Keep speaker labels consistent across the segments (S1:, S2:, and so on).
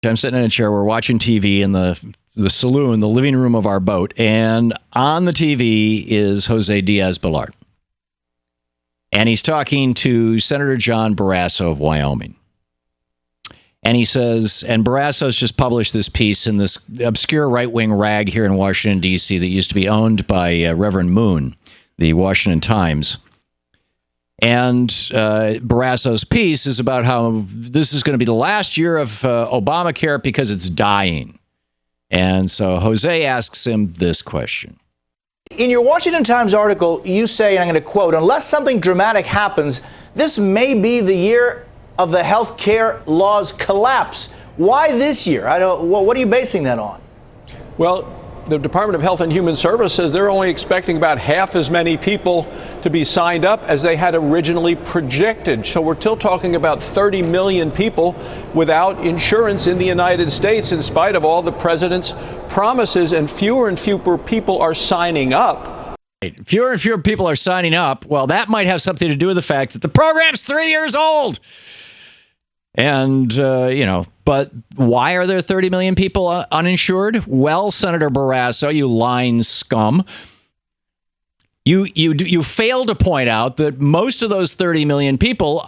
S1: I'm sitting in a chair. We're watching TV in the saloon, the living room of our boat. And on the TV is Jose Diaz-Balart. And he's talking to Senator John Barasso of Wyoming. And he says, and Barrasso's just published this piece in this obscure right-wing rag here in Washington, D.C. that used to be owned by Reverend Moon, the Washington Times. And Barrasso's piece is about how this is going to be the last year of Obamacare because it's dying. And so Jose asks him this question.
S2: In your Washington Times article, you say, and I'm going to quote, unless something dramatic happens, this may be the year of the health care law's collapse. Why this year? What are you basing that on?
S3: Well, the Department of Health and Human Services, they're only expecting about half as many people to be signed up as they had originally projected. So we're still talking about 30 million people without insurance in the United States, in spite of all the president's promises, and fewer people are signing up.
S1: Fewer and fewer people are signing up. Well, that might have something to do with the fact that the program's 3 years old. And, but why are there 30 million people uninsured? Well, Senator Barasso, you lying scum, you fail to point out that most of those 30 million people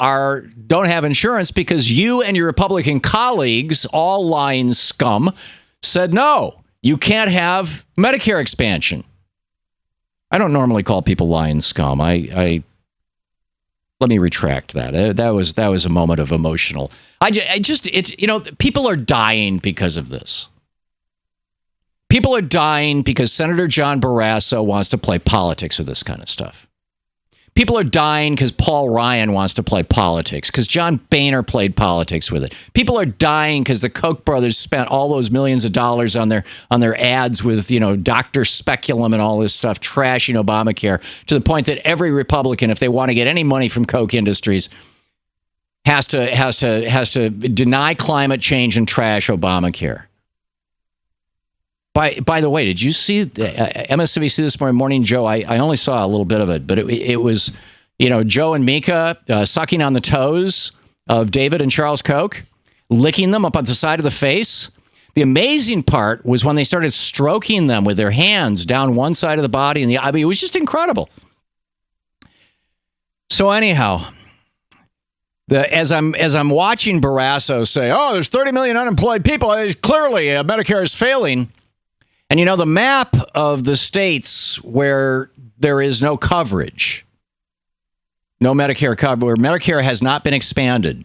S1: don't have insurance because you and your Republican colleagues, all lying scum, said, no, you can't have Medicare expansion. I don't normally call people lying scum. Let me retract that. That was a moment of emotional. People are dying because of this. People are dying because Senator John Barasso wants to play politics with this kind of stuff. People are dying because Paul Ryan wants to play politics, because John Boehner played politics with it. People are dying because the Koch brothers spent all those millions of dollars on their ads with, Dr. Speculum and all this stuff, trashing Obamacare, to the point that every Republican, if they want to get any money from Koch Industries, has to deny climate change and trash Obamacare. By the way, did you see MSNBC this morning, Joe? I only saw a little bit of it, but it was, Joe and Mika sucking on the toes of David and Charles Koch, licking them up on the side of the face. The amazing part was when they started stroking them with their hands down one side of the body, and it was just incredible. So anyhow, as I'm watching Barrasso say, "Oh, there's 30 million unemployed people. Clearly, Medicare is failing." And the map of the states where there is no coverage, no Medicare coverage, where Medicare has not been expanded,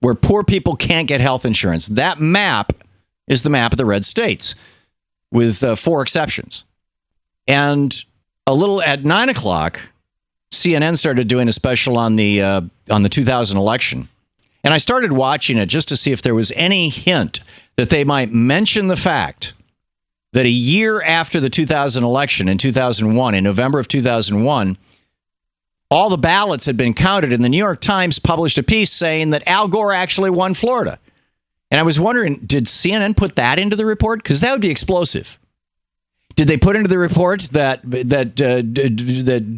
S1: where poor people can't get health insurance, that map is the map of the red states, with 4 exceptions. And a little at 9 o'clock, CNN started doing a special on the 2000 election. And I started watching it just to see if there was any hint that they might mention the fact that a year after the 2000 election, in 2001, in November of 2001, all the ballots had been counted, and the New York Times published a piece saying that Al Gore actually won Florida. And I was wondering, did CNN put that into the report? Because that would be explosive. Did they put into the report that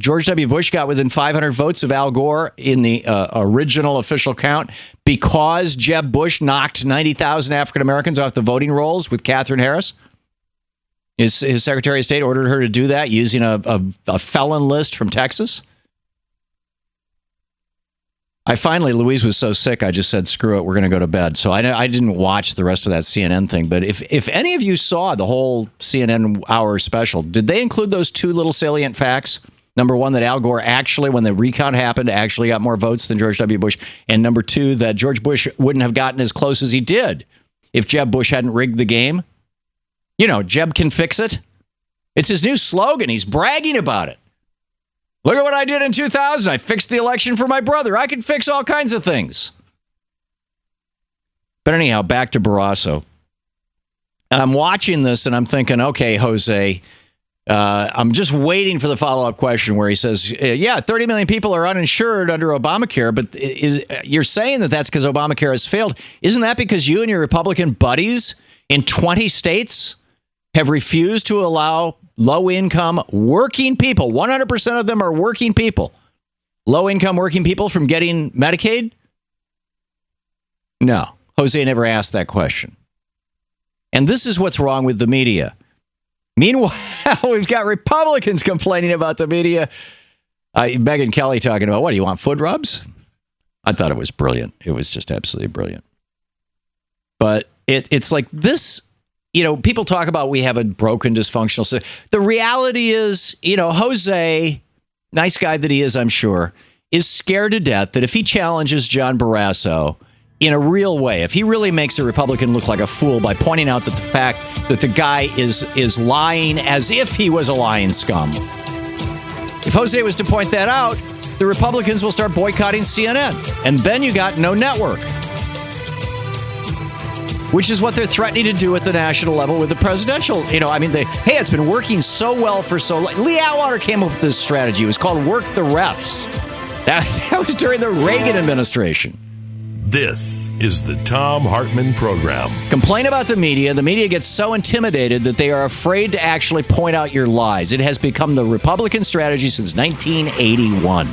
S1: George W. Bush got within 500 votes of Al Gore in the original official count because Jeb Bush knocked 90,000 African Americans off the voting rolls with Katherine Harris? His Secretary of State ordered her to do that using a felon list from Texas. Louise was so sick, I just said, screw it, we're going to go to bed. So I didn't watch the rest of that CNN thing. But if any of you saw the whole CNN hour special, did they include those 2 little salient facts? Number 1, that Al Gore actually, when the recount happened, actually got more votes than George W. Bush. And number 2, that George Bush wouldn't have gotten as close as he did if Jeb Bush hadn't rigged the game. Jeb can fix it. It's his new slogan. He's bragging about it. Look at what I did in 2000. I fixed the election for my brother. I can fix all kinds of things. But anyhow, back to Barrasso. I'm watching this and I'm thinking, okay, Jose, I'm just waiting for the follow-up question where he says, 30 million people are uninsured under Obamacare, but you're saying that that's because Obamacare has failed. Isn't that because you and your Republican buddies in 20 states have refused to allow low-income working people, 100% of them are working people, low-income working people from getting Medicaid? No. Jose never asked that question. And this is what's wrong with the media. Meanwhile, we've got Republicans complaining about the media. Megyn Kelly talking about, what, do you want foot rubs? I thought it was brilliant. It was just absolutely brilliant. But it's like this, people talk about we have a broken, dysfunctional system. The reality is, Jose, nice guy that he is, I'm sure, is scared to death that if he challenges John Barasso in a real way, if he really makes a Republican look like a fool by pointing out that the fact that the guy is lying as if he was a lying scum. If Jose was to point that out, the Republicans will start boycotting CNN. And then you got no network. Which is what they're threatening to do at the national level with the presidential. Hey, it's been working so well for so long. Lee Atwater came up with this strategy. It was called Work the Refs. That was during the Reagan administration.
S4: This is the Thom Hartmann Program.
S1: Complain about the media. The media gets so intimidated that they are afraid to actually point out your lies. It has become the Republican strategy since 1981.